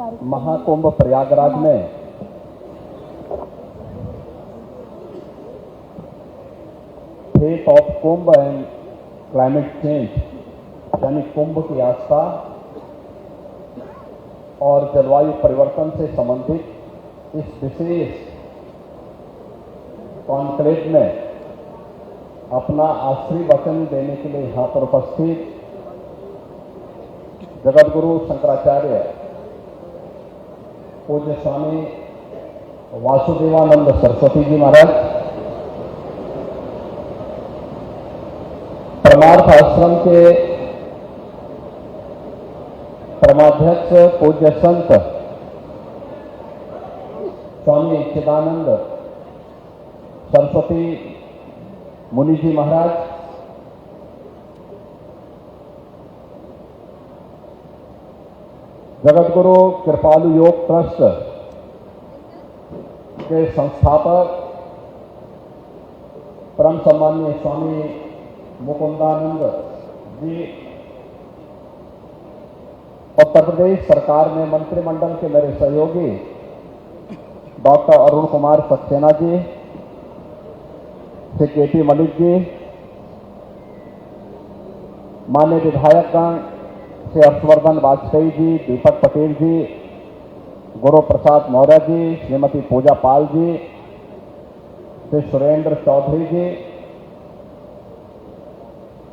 महाकुंभ प्रयागराज में faith of Kumbh and climate change यानी कुंभ की आस्था और जलवायु परिवर्तन से संबंधित इस विशेष कॉन्क्लेव में अपना आखिरी वचन देने के लिए यहां पर उपस्थित जगतगुरु शंकराचार्य पूज्य स्वामी वासुदेवानंद सरस्वती जी महाराज, परमार्थ आश्रम के परमाध्यक्ष पूज्य संत स्वामी चिदानंद सरस्वती मुनि जी महाराज, जगतगुरु कृपालु योग ट्रस्ट के संस्थापक परम सम्माननीय स्वामी मुकुंदानंद जी, उत्तर प्रदेश सरकार में मंत्रिमंडल के मेरे सहयोगी डॉक्टर अरुण कुमार सक्सेना जी, श्री के.टी. मलिक जी, माननीय विधायकगण श्री हर्षवर्धन वाजपेयी जी, दीपक पटेल जी, गुरु प्रसाद मौर्य जी, श्रीमती पूजा पाल जी, श्री सुरेंद्र चौधरी जी,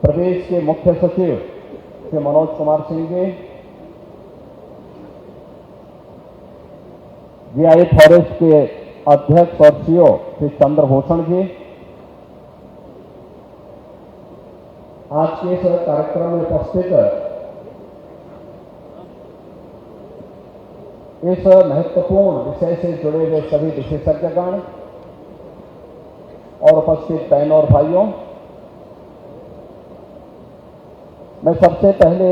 प्रदेश के मुख्य सचिव श्री मनोज कुमार सिंह जी, जीआई फॉरेस्ट के अध्यक्ष और सीओ श्री चंद्रभूषण जी, आज के इस कार्यक्रम में उपस्थित इस महत्वपूर्ण विषय से जुड़े हुए सभी विशेषज्ञगण और उपस्थित बहनों और भाइयों, मैं सबसे पहले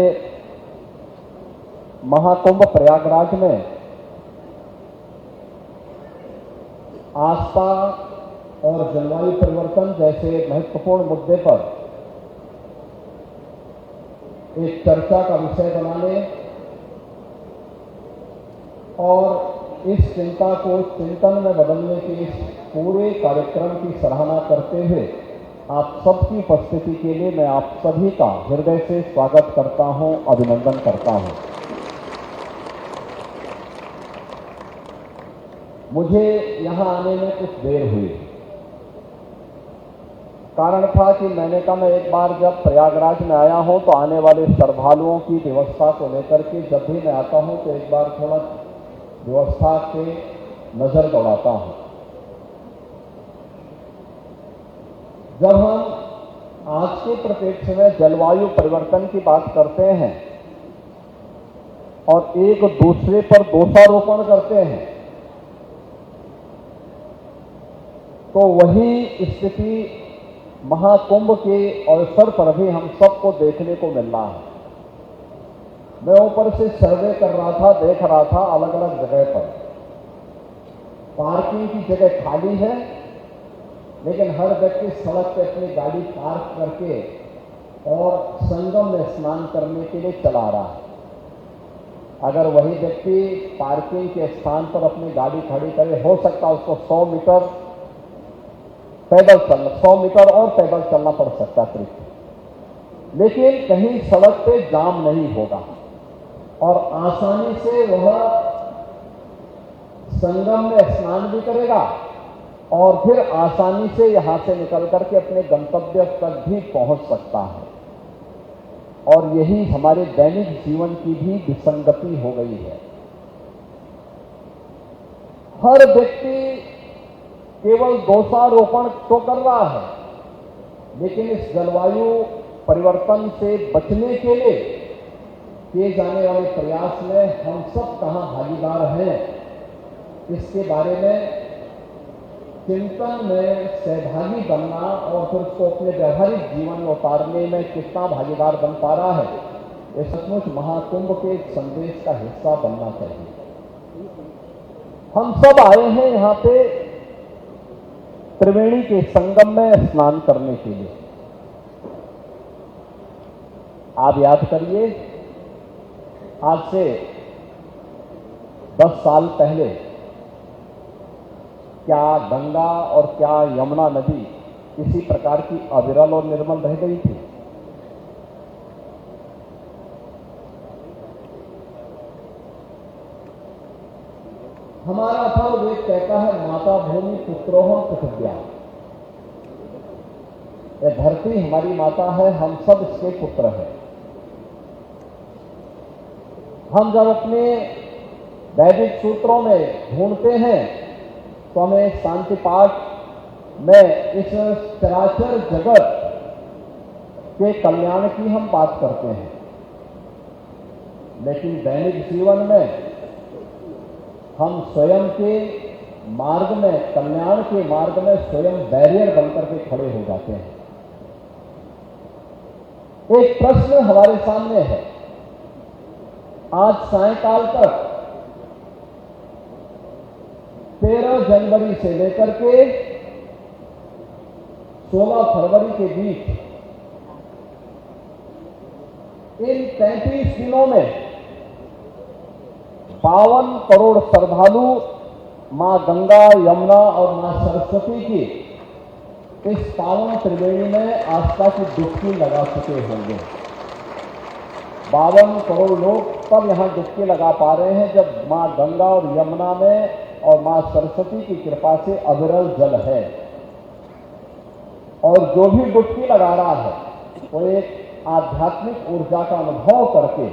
महाकुंभ प्रयागराज में आस्था और जलवायु परिवर्तन जैसे महत्वपूर्ण मुद्दे पर एक चर्चा का विषय बनाने और इस चिंता को चिंतन में बदलने के इस पूरे कार्यक्रम की सराहना करते हुए आप सबकी उपस्थिति के लिए मैं आप सभी का हृदय से स्वागत करता हूं, अभिनंदन करता हूं। मुझे यहां आने में कुछ देर हुई। कारण था कि मैंने कहा मैं एक बार जब प्रयागराज में आया हूं तो आने वाले श्रद्धालुओं की व्यवस्था को लेकर के जब भी मैं आता हूं तो एक बार थोड़ा व्यवस्था पे नजर दौड़ाता हूं। जब हम आज के परिप्रेक्ष्य में जलवायु परिवर्तन की बात करते हैं और एक दूसरे पर दोषारोपण करते हैं तो वही स्थिति महाकुंभ के अवसर पर भी हम सबको देखने को मिल रहा है। मैं ऊपर से सर्वे कर रहा था, देख रहा था अलग अलग जगह पर पार्किंग की जगह खाली है, लेकिन हर व्यक्ति सड़क पे अपनी गाड़ी पार्क करके और संगम में स्नान करने के लिए चला रहा है। अगर वही व्यक्ति पार्किंग के स्थान पर अपनी गाड़ी खड़ी करे, हो सकता है उसको 100 मीटर पैदल चलना, 100 मीटर और पैदल चलना पड़ सकता है, लेकिन कहीं सड़क पे जाम नहीं होगा और आसानी से वह संगम में स्नान भी करेगा और फिर आसानी से यहां से निकल करके अपने गंतव्य तक भी पहुंच सकता है। और यही हमारे दैनिक जीवन की भी विसंगति हो गई है। हर व्यक्ति केवल दोषारोपण तो कर रहा है, लेकिन इस जलवायु परिवर्तन से बचने के लिए किए जाने वाले प्रयास में हम सब कहां भागीदार हैं, इसके बारे में चिंतन में सहभागी बनना और फिर उसको अपने व्यावहारिक जीवन में उतारने में कितना भागीदार बन पा रहा है, ये सचमुच महाकुंभ के संदेश का हिस्सा बनना चाहिए। हम सब आए हैं यहां पे त्रिवेणी के संगम में स्नान करने के लिए। आप याद करिए, आज से 10 साल पहले क्या गंगा और क्या यमुना नदी इसी प्रकार की अविरल और निर्मल रह गई थी? हमारा अथर्ववेद कहता है, माता भूमि पुत्रोहम पृथिव्या। यह धरती हमारी माता है, हम सब इसके पुत्र हैं। हम जब अपने वैदिक सूत्रों में ढूंढते हैं तो हमें शांति पाठ में इस चराचर जगत के कल्याण की हम बात करते हैं, लेकिन दैनिक जीवन में हम स्वयं के मार्ग में, कल्याण के मार्ग में स्वयं बैरियर बनकर के खड़े हो जाते हैं। एक प्रश्न हमारे सामने है। आज सायंकाल तक 13 जनवरी से लेकर के 16 फरवरी के बीच इन 33 दिनों में 52 करोड़ श्रद्धालु मां गंगा, यमुना और मां सरस्वती की इस पावन त्रिवेणी में आस्था की डुबकी लगा चुके होंगे। 52 करोड़ लोग तब यहां डुबकी लगा पा रहे हैं जब मां गंगा और यमुना में और मां सरस्वती की कृपा से अविरल जल है। और जो भी डुबकी लगा रहा है वो एक आध्यात्मिक ऊर्जा का अनुभव करके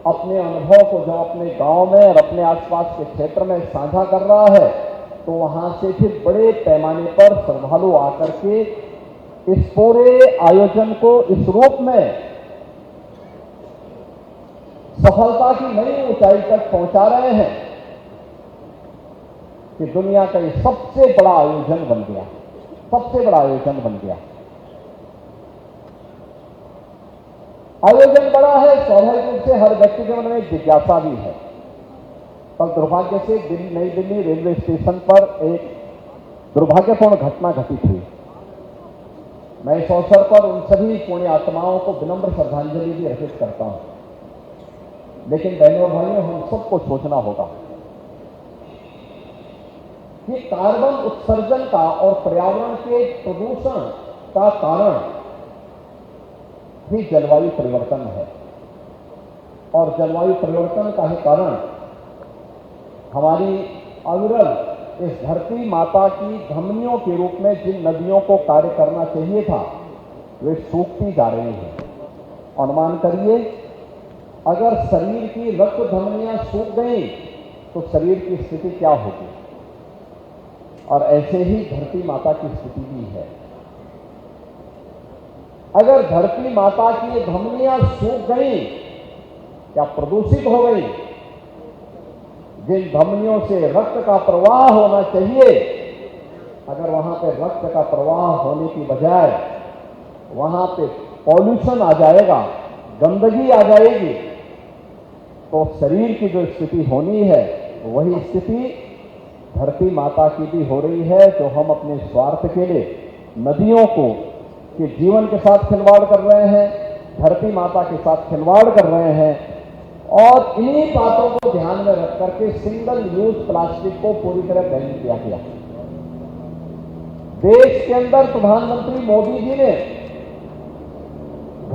अपने अनुभव को जब अपने गांव में और अपने आसपास के क्षेत्र में साझा कर रहा है तो वहां से फिर बड़े पैमाने पर श्रद्धालु आकर के इस पूरे आयोजन को इस रूप में सफलता की नई ऊंचाई तक पहुंचा रहे हैं कि दुनिया का ये सबसे बड़ा आयोजन बन गया, सबसे बड़ा आयोजन बन गया। आयोजन बड़ा है, स्वाभाविक रूप से हर व्यक्ति के मन में जिज्ञासा भी है। कल दुर्भाग्य से नई दिल्ली रेलवे स्टेशन पर एक दुर्भाग्यपूर्ण घटना घटित हुई। मैं इस अवसर पर उन सभी पुण्य आत्माओं को विनम्र श्रद्धांजलि भी अर्पित करता हूं, लेकिन बहनों और भाइयों, हम सबको सोचना होगा कि कार्बन उत्सर्जन का और पर्यावरण के प्रदूषण का कारण भी जलवायु परिवर्तन है। और जलवायु परिवर्तन का ही कारण हमारी अविरल इस धरती माता की धमनियों के रूप में जिन नदियों को कार्य करना चाहिए था वे सूखती जा रही हैं। अनुमान करिए, अगर शरीर की रक्त धमनियां सूख गई तो शरीर की स्थिति क्या होगी? और ऐसे ही धरती माता की स्थिति भी है। अगर धरती माता की धमनियां सूख गई या प्रदूषित हो गई, जिन धमनियों से रक्त का प्रवाह होना चाहिए, अगर वहां पे रक्त का प्रवाह होने की बजाय वहां पे पॉल्यूशन आ जाएगा, गंदगी आ जाएगी, तो शरीर की जो स्थिति होनी है वही स्थिति धरती माता की भी हो रही है, जो हम अपने स्वार्थ के लिए नदियों को के जीवन के साथ खिलवाड़ कर रहे हैं, धरती माता के साथ खिलवाड़ कर रहे हैं। और इन्हीं बातों को ध्यान में रख करके सिंगल यूज प्लास्टिक को पूरी तरह बैन किया गया। देश के अंदर प्रधानमंत्री मोदी जी ने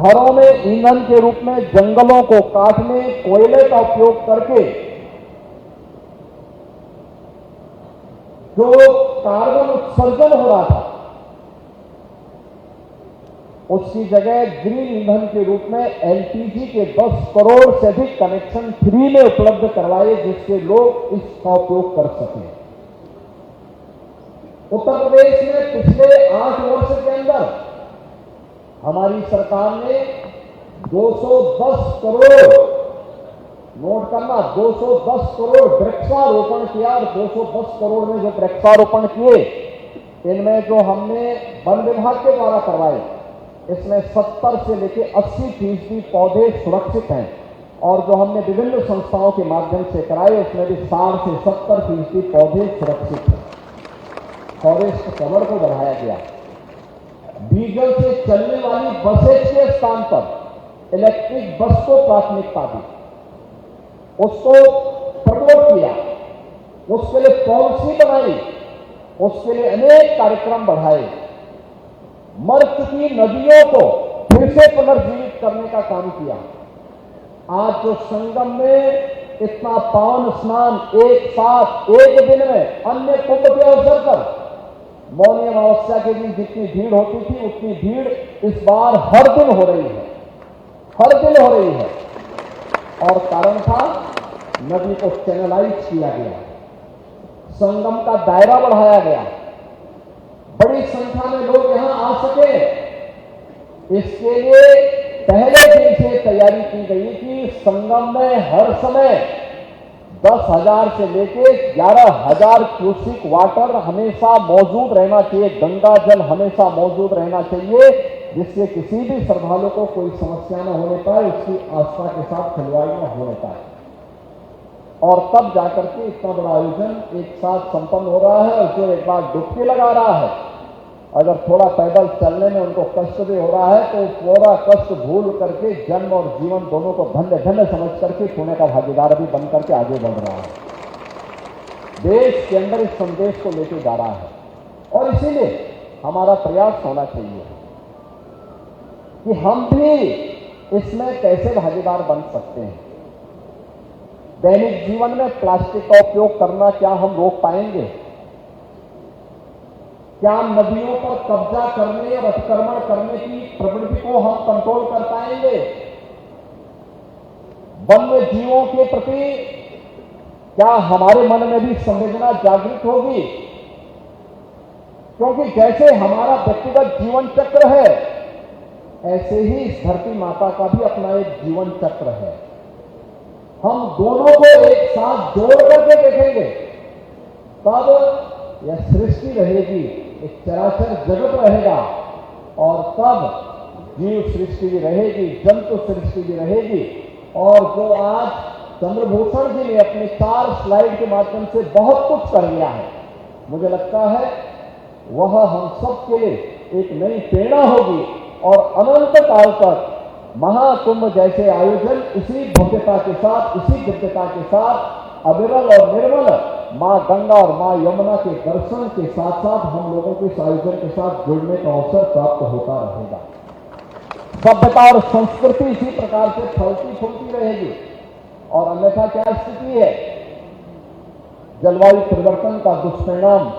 घरों में ईंधन के रूप में जंगलों को काटने, कोयले का उपयोग करके जो कार्बन उत्सर्जन हो रहा था उसकी जगह ग्रीन ईंधन के रूप में एलपीजी के 10 करोड़ से अधिक कनेक्शन फ्री में उपलब्ध करवाए, जिससे लोग इसका उपयोग कर सकें। उत्तर प्रदेश में पिछले 8 वर्ष के अंदर हमारी सरकार ने 210 करोड़, नोट करना, 210 करोड़ वृक्षारोपण किया। और 210 करोड़ में जो वृक्षारोपण किए, इनमें जो हमने वन विभाग के द्वारा करवाए, इसमें 70 से लेकर 80% पौधे सुरक्षित हैं। और जो हमने विभिन्न संस्थाओं के माध्यम से कराए, उसमें भी 60 से 70% पौधे सुरक्षित हैं। फॉरेस्ट कवर को बढ़ाया गया। डीजल से चलने वाली बसेस के स्थान पर इलेक्ट्रिक बस को प्राथमिकता दी, उसको प्रमोट किया। उसके लिए पॉलिसी बनाई, उसके लिए अनेक कार्यक्रम बढ़ाए, मर चुकी नदियों को फिर से पुनर्जीवित करने का काम किया। आज जो संगम में इतना पावन स्नान एक साथ एक दिन में अन्य कुंभ के अवसर पर मौनी अमावस्या के दिन जितनी भीड़ होती थी उतनी भीड़ इस बार हर दिन हो रही है, हर दिन हो रही है। और कारण था नदी को चैनलाइज किया गया, संगम का दायरा बढ़ाया गया, बड़ी संख्या में लोग यहां आ सके। इसके लिए पहले दिन से तैयारी की गई कि संगम में हर समय 10,000 से लेकर 11,000 क्यूसिक वाटर हमेशा मौजूद रहना चाहिए, गंगा जल हमेशा मौजूद रहना चाहिए, जिससे किसी भी श्रद्धालु को कोई समस्या न होने पाए, उसकी आस्था के साथ खिलवाड़ न होने पाए। और तब जाकर के इतना बड़ा आयोजन एक साथ संपन्न हो रहा है। और जो एक बार डुबकी लगा रहा है, अगर थोड़ा पैदल चलने में उनको कष्ट भी हो रहा है तो पूरा कष्ट भूल करके जन्म और जीवन दोनों को धन्य धन्य समझ करके पुण्य का भागीदार भी बन करके आगे बढ़ रहा है। देश के अंदर इस संदेश को लेकर जा रहा है और इसीलिए हमारा प्रयास होना चाहिए कि हम भी इसमें कैसे भागीदार बन सकते हैं। दैनिक जीवन में प्लास्टिक का उपयोग करना क्या हम रोक पाएंगे? क्या नदियों पर कब्जा करने और अतिक्रमण करने की प्रवृत्ति को हम कंट्रोल कर पाएंगे? वन्य जीवों के प्रति क्या हमारे मन में भी संवेदना जागृत होगी? क्योंकि जैसे हमारा व्यक्तिगत जीवन चक्र है, ऐसे ही इस धरती माता का भी अपना एक जीवन चक्र है। हम दोनों को एक साथ जोड़ करके देखेंगे, तब यह सृष्टि रहेगी, एक चराचर जगत रहेगा, और तब जीव सृष्टि भी रहेगी, जंतु सृष्टि भी रहेगी। और जो आज चंद्रभूषण जी ने अपने 4 स्लाइड के माध्यम से बहुत कुछ कर लिया है, मुझे लगता है वह हम सब के लिए एक नई प्रेरणा होगी। और अनंत काल तक महाकुंभ जैसे आयोजन इसी भव्यता के साथ, इसी दिव्यता के साथ, अविरल और निर्मल मां गंगा और मां यमुना के दर्शन के साथ साथ हम लोगों को इस आयोजन के साथ जुड़ने का अवसर प्राप्त होता रहेगा। सभ्यता और संस्कृति इसी प्रकार से फलती फूलती रहेगी। और अन्यथा क्या स्थिति है? जलवायु परिवर्तन का दुष्परिणाम,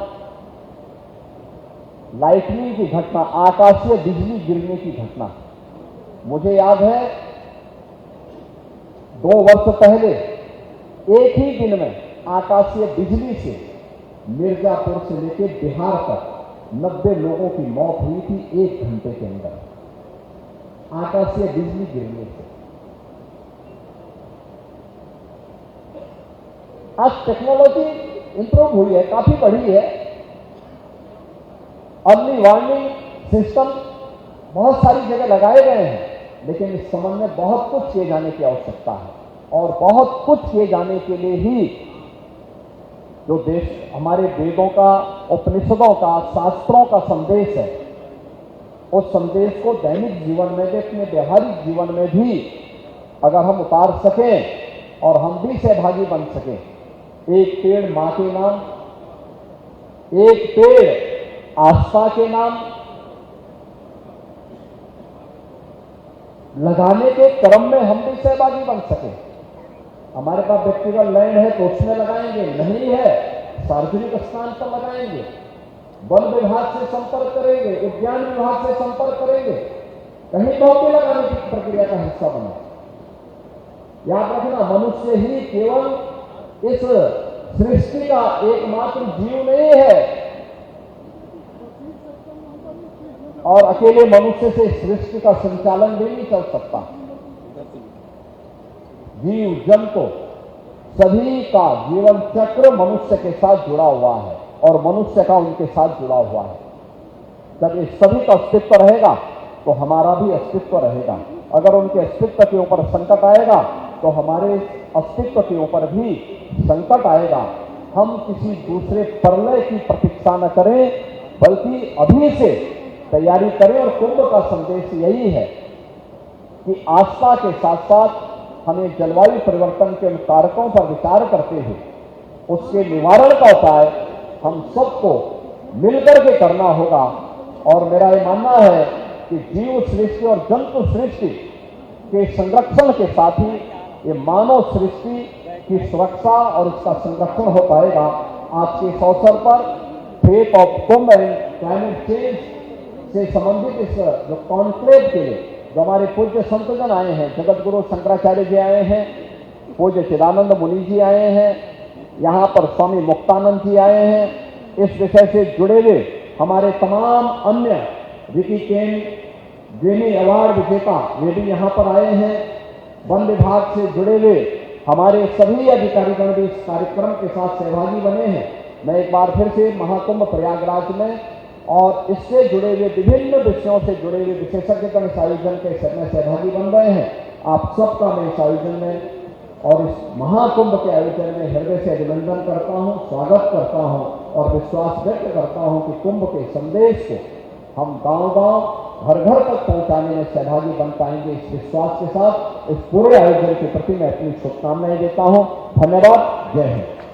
लाइटनिंग की घटना, आकाशीय बिजली गिरने की घटना। मुझे याद है 2 वर्ष पहले एक ही दिन में आकाशीय बिजली से मिर्जापुर से लेकर बिहार तक 90 लोगों की मौत हुई थी 1 घंटे के अंदर, आकाशीय बिजली गिरने से। आज टेक्नोलॉजी इंप्रूव हुई है, काफी बढ़ी है, अर्ली वार्निंग सिस्टम बहुत सारी जगह लगाए गए हैं, लेकिन इस संबंध में बहुत कुछ किए जाने की आवश्यकता है। और बहुत कुछ किए जाने के लिए ही जो देश हमारे वेदों का, उपनिषदों का, शास्त्रों का संदेश है, उस संदेश को दैनिक जीवन में भी, अपने व्यवहारिक जीवन में भी अगर हम उतार सकें और हम भी सहभागी बन सकें। एक पेड़ मां के नाम, एक पेड़ आस्था के नाम लगाने के क्रम में हम भी सहभागी बन सके। हमारे पास व्यक्तिगत लैंड है तो उसमें लगाएंगे, नहीं है सार्वजनिक स्थान पर लगाएंगे, वन विभाग से संपर्क करेंगे, उद्यान विभाग से संपर्क करेंगे, कहीं पौधे लगाने की प्रक्रिया का हिस्सा बने। याद रखना, मनुष्य ही केवल इस सृष्टि का एकमात्र जीव नहीं है, और अकेले मनुष्य से सृष्टि का संचालन भी नहीं चल सकता। जीव जंतु सभी का जीवन चक्र मनुष्य के साथ जुड़ा हुआ है और मनुष्य का उनके साथ जुड़ा हुआ है। जब इस सभी का अस्तित्व रहेगा तो हमारा भी अस्तित्व रहेगा। अगर उनके अस्तित्व के ऊपर संकट आएगा तो हमारे अस्तित्व के ऊपर भी संकट आएगा। हम किसी दूसरे प्रलय की प्रतीक्षा न करें, बल्कि अभी से तैयारी करें। और कुंभ का संदेश यही है कि आस्था के साथ साथ हमें जलवायु परिवर्तन के कारकों पर विचार करते हुए उसके निवारण का उपाय हम सबको मिलकर के करना होगा। और मेरा ये मानना है कि जीव सृष्टि और जंतु सृष्टि के संरक्षण के साथ ही ये मानव सृष्टि की सुरक्षा और उसका संरक्षण हो पाएगा। आज के इस अवसर पर faith of Kumbh and climate change से संबंधित इस जो कॉन्क्लेव के लिए जो हमारे पूज्य संतजन आए हैं, जगत गुरु शंकराचार्य जी आए हैं, पूज्य चिदानंद मुनि जी आए हैं, यहाँ पर स्वामी मुक्तानंद जी आए हैं, इस विषय से जुड़े हुए हमारे तमाम अन्य रिकी केन जेनी अवार्ड विजेता वे भी यहाँ पर आए हैं, वन विभाग से जुड़े हुए हमारे सभी अधिकारीगण भी इस कार्यक्रम के साथ सहभागी बने हैं। मैं एक बार फिर से महाकुंभ प्रयागराज में और इससे जुड़े हुए विभिन्न विषयों से जुड़े हुए विशेषज्ञगण इस आयोजन के में सहभागी बन रहे हैं। आप सबका मैं इस आयोजन में और इस महाकुंभ के आयोजन में हृदय से अभिनंदन करता हूं, स्वागत करता हूं और विश्वास व्यक्त करता हूं कि कुंभ के संदेश को हम गांव-गांव, घर-घर तक पहुंचाने में सहभागी बन पाएंगे। इस विश्वास के साथ इस पूरे आयोजन के प्रति मैं अपनी शुभकामनाएं देता हूं। धन्यवाद। जय हिंद।